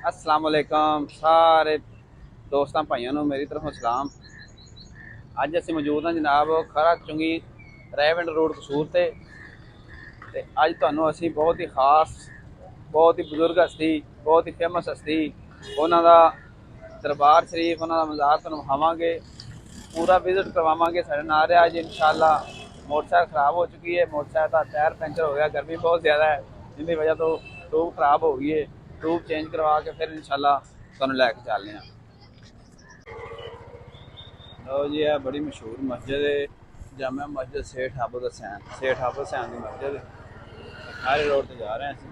अस्सलाम वालेकुम सारे दोस्तों भाइयों ਨੂੰ मेरी तरफों सलाम। ਅੱਜ ਅਸੀਂ ਮੌਜੂਦ ਹਾਂ जनाब खरा चुंगी रैवंड रोड कसूर ਤੇ ਅੱਜ ਤੁਹਾਨੂੰ ਅਸੀਂ ਬਹੁਤ ਹੀ ਖਾਸ ਬਹੁਤ ਹੀ ਬਜ਼ੁਰਗ ਹਸਤੀ ਬਹੁਤ ਹੀ ਫੇਮਸ ਹਸਤੀ ਉਹਨਾਂ ਦਾ ਦਰਬਾਰ ਸ਼ਰੀਫ ਉਹਨਾਂ ਦਾ ਮਜ਼ਾਰ ਤੁਹਾਨੂੰ ਵਿਖਾਵਾਂਗੇ पूरा विजिट करवावांगे। साढ़े नाल रहा जी इंशाअल्लाह। मोटरसाइकिल खराब हो चुकी है, मोटरसाइकिल का टायर पंचर हो गया, गर्मी बहुत ज़्यादा है जिसकी वजह तो ट्यूब खराब हो गई है। ट्यूब चेंज करवा के फिर इंशाअल्लाह तुहानू लैके चलने हैं। लो जी है बड़ी मशहूर मस्जिद है जामा मस्जिद सेठ हाफिज़ हुसैन। सेठ हाफिज़ हुसैन की मस्जिद है। हारे रोड से जा रहे हैं असं।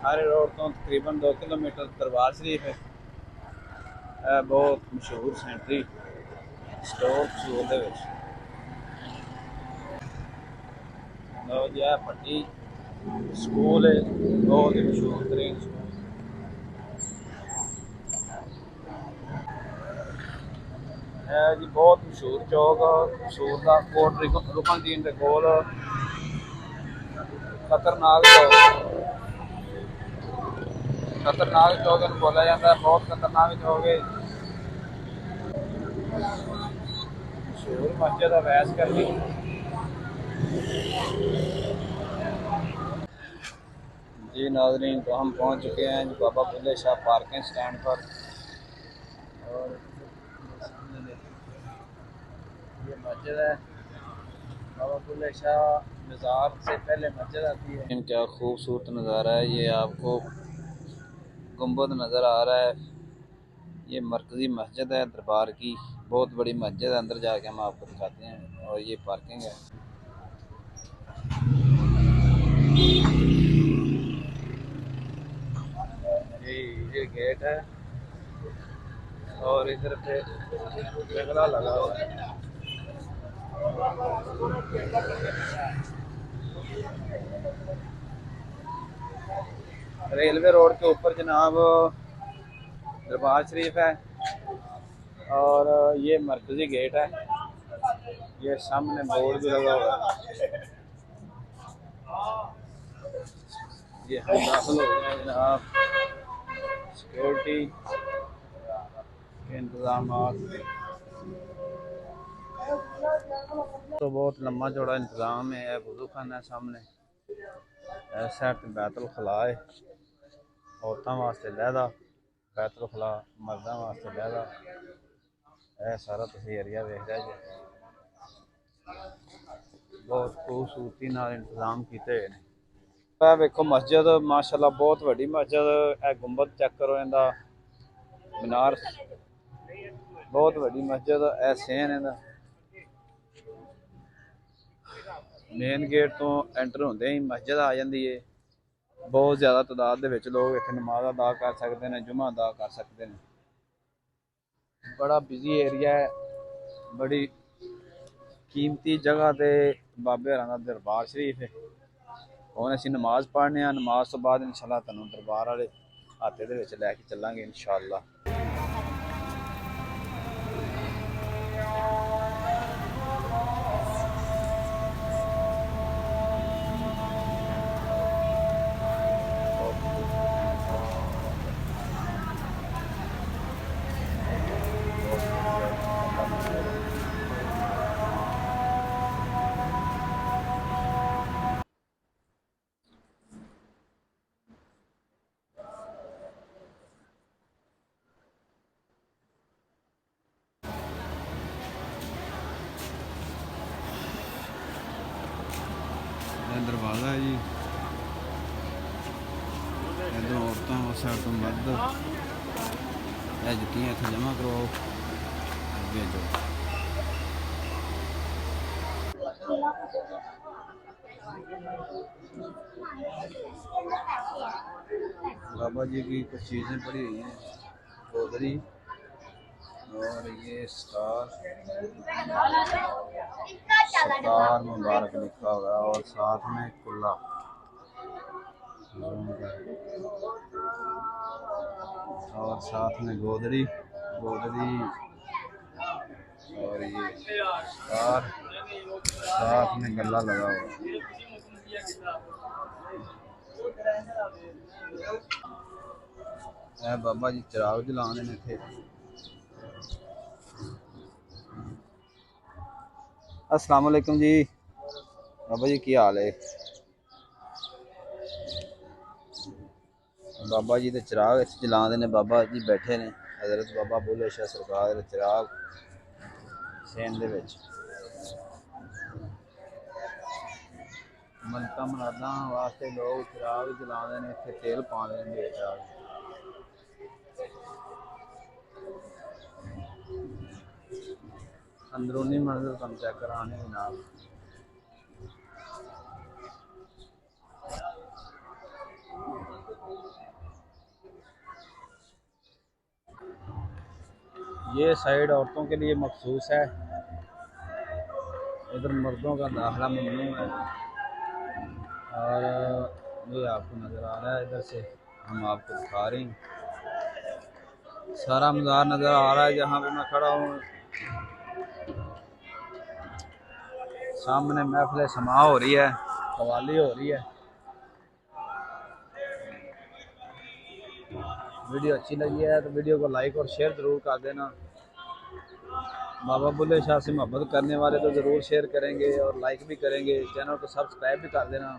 हारे रोड तो तकरीबन 2 किलोमीटर दरबार शरीफ है। बहुत मशहूर सेंटरी स्टोर कसूर दे विच। लो जी है पट्टी स्कूल है बहुत ही मशहूर तरीन स्कूल है जी। बहुत मशहूर चौक कसूर का कोट रुकनदीन के कोल खतरनाक चौक। खतरनाक चौक इन्हू बोला जाता है, बहुत खतरनाक चौक है। मशहूर मस्जिद अवैस करनी। जी नाजरीन तो हम पहुंच चुके हैं बाबा बुल्ले शाह पार्किंग स्टैंड पर। और ये मस्जिद है बाबा बुल्ले शाह मज़ार से पहले मस्जिद आती है। क्या खूबसूरत नज़ारा है ये, आपको गुंबद नज़र आ रहा है। ये मरकज़ी मस्जिद है दरबार की, बहुत बड़ी मस्जिद है। अंदर जाके हम आपको दिखाते हैं। और ये पार्किंग है। ये गेट है और इधर पे जंगला लगा हुआ है। रेलवे रोड के ऊपर जनाब दरबार शरीफ है और ये मरकज़ी गेट है। ये सामने बोर्ड भी लगा हुआ है। ये हम दाखिल हो गए जनाब। सिक्योरिटी के इंतजाम तो बहुत लम्बा चौड़ा इंतज़ाम है। वज़ू खाना है सामने, इस साइड बैतुल खला है, औरतों वास्ते लहदा, बैतुल खला मर्दों वास्ते लहदा। यह सारा तुसीं एरिया वेख रहे जी। बहुत खूबसूरती नाल इंतजाम किए हुए हैं। वेखो मस्जिद माशाअल्लाह बहुत वड्डी मस्जिद है। गुंबद चेक करो, इनका मीनार बहुत वड्डी मस्जिद है। सेन इहदा मेन गेट तो एंटर होंदे ही मस्जिद आ जाती है। बहुत ज़्यादा तादाद दे विच लोग इत्थे नमाज अदा कर सकते हैं, जुमा अदा कर सकते हैं। बड़ा बिजी एरिया है, बड़ी कीमती जगह ते बाबे होरां दा दरबार शरीफ है। हुण असीं नमाज पढ़ने, नमाज तो बाद इंशाअल्लाह तुहानूं दरबार वाले हाते दे विच लैके चलांगे इंशाअल्लाह। दरवाज़ा है जी, इधर औरतों उस साइड तो मर्द। यह जुत्तियाँ इत्थे जमा करवाओ, अगे जो बाबा जी की कुछ चीज़ें पड़ी हुई हैं। गोदरी और ये स्टार मुबारक लिखा हुआ है और साथ में कुल्ला और साथ में गोदरी गोदरी और ये स्टार, साथ में गला लगा हुआ है। ਇਹ ਬਾਬਾ ਜੀ ਚਿਰਾਗ ਜਲਾਉਂਦੇ ਨੇ ਇੱਥੇ। अस्सलाम वालेकुम जी बाबा जी, की हाल है? बाबा जी दे चिराग जलाते ने, बाबा जी बैठे ने, हज़रत बाबा बुल्ले शाह सरकार दे चिराग सेन दे विच। मनता मुरादा वास्ते लोग चिराग जलाते ने, इत्थे तेल पाते ने चिराग। अंदरूनी मंजर तुम चेक कराने जनाब। ये साइड औरतों के लिए मखसूस है, इधर मर्दों का दाखिला ममनू है। और ये आपको नज़र आ रहा है, इधर से हम आपको दिखा रहे हैं, सारा मज़ार नज़र आ रहा है जहाँ पे मैं खड़ा हूँ। सामने महफिल समा हो रही है, कवाली हो रही है। वीडियो अच्छी लगी है तो वीडियो को लाइक और शेयर ज़रूर कर देना। बाबा बुल्ले शाह से मोहब्बत करने वाले तो ज़रूर शेयर करेंगे और लाइक भी करेंगे, चैनल को सब्सक्राइब भी कर देना।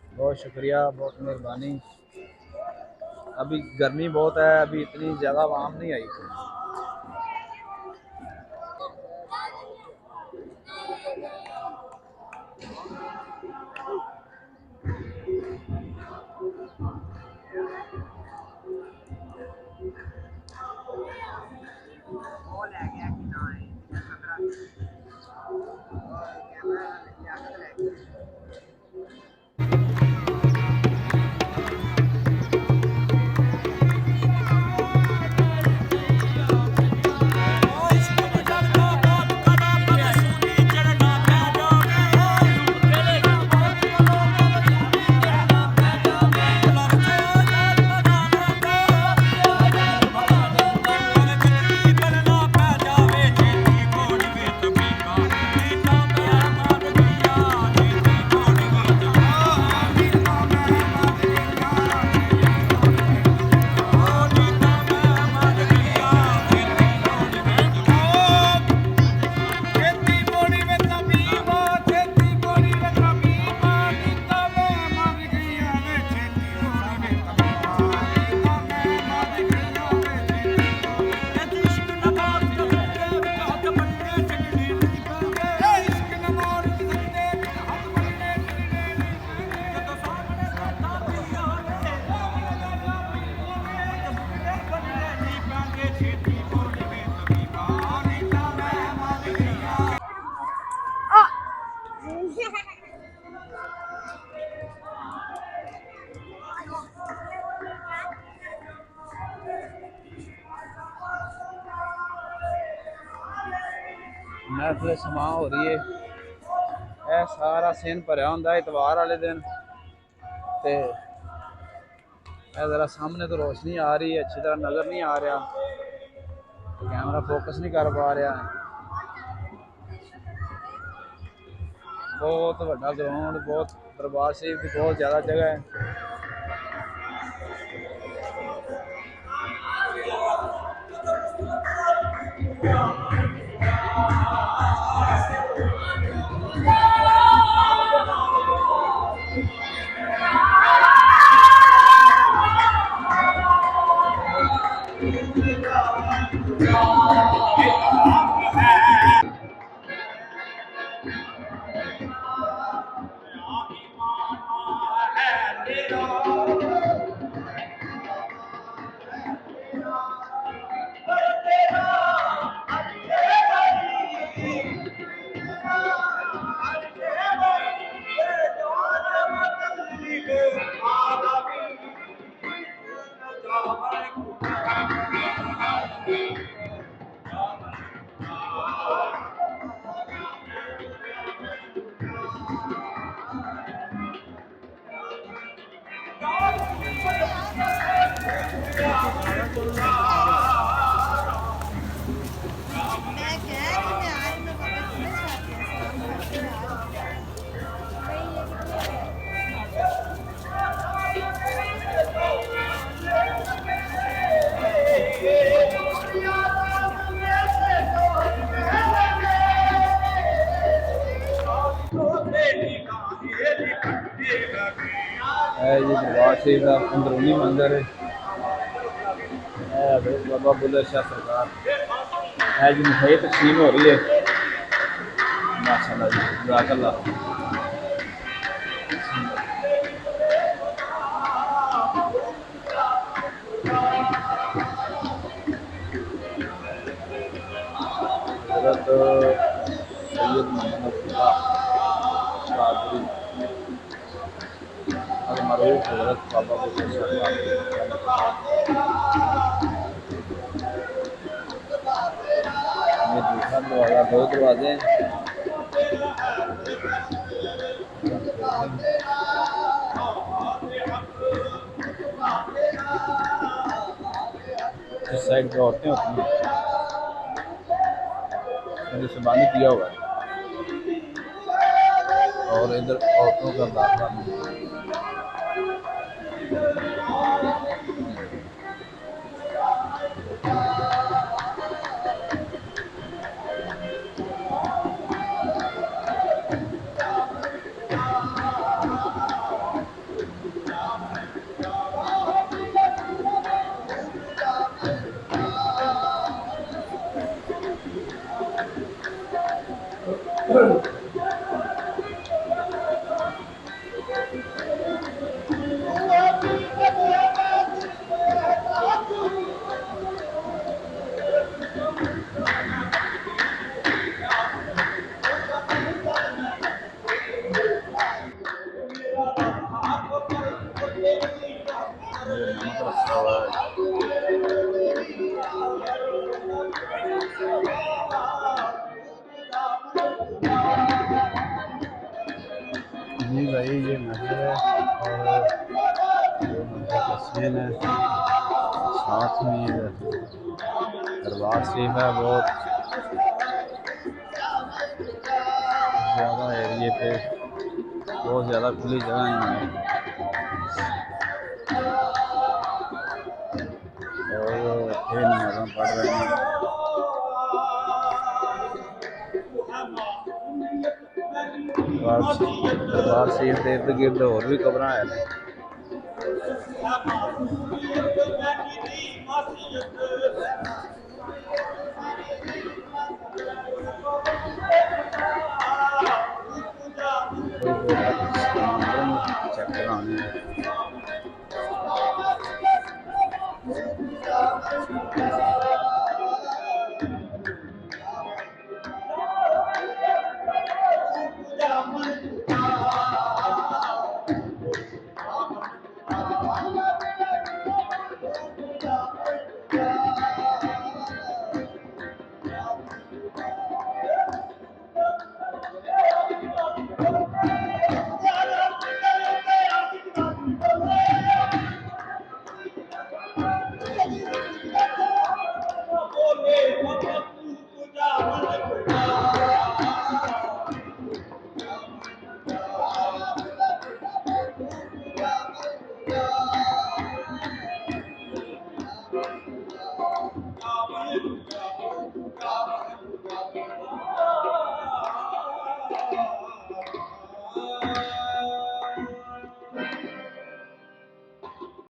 बहुत शुक्रिया, बहुत मेहरबानी। अभी गर्मी बहुत है, अभी इतनी ज़्यादा आवाम नहीं आई। महफिल समा हो रही है, यह सारा सीन भरिया होंदा इतवार वाले दिन। ते ज़रा सामने तो रोशनी आ रही है, अच्छी तरह नज़र नहीं आ रहा, कैमरा फोकस नहीं कर पा रहा। बहुत बड़ा ग्राउंड, बहुत दरबार शरीफ की बहुत ज़्यादा जगह है। शरीफ का अंदरूनी मंदिर है। बाबा बुल्ले शाह सरकार है जी, मिठाई तकसीम हो रही है। माशाल्लाह जी, जज़ाकल्लाह। हज़रत सैयद मोहम्मद अब्दुल्लाह कादरी अल मरूफ हज़रत बाबा बुल्ले शाह कादरी। ये दूसरा दरवाज़ा, दो दरवाजे हैं। इस साइड पे औरतें होती हैं, से बंद किया हुआ है, और इधर औरतों का दाखिला नहीं है। नमक रखा हुआ है। जी भाई, ये महल है और जो मंदिर का सीन है, साथ में ये दरबार शरीफ है। बहुत ज़्यादा एरिए पे बहुत ज़्यादा खुली जगह है और ये नमाज़ें पढ़ रहे हैं। दरबार शरीफ के इर्द गिर्द और भी कब्र है। चेक कराने हैं।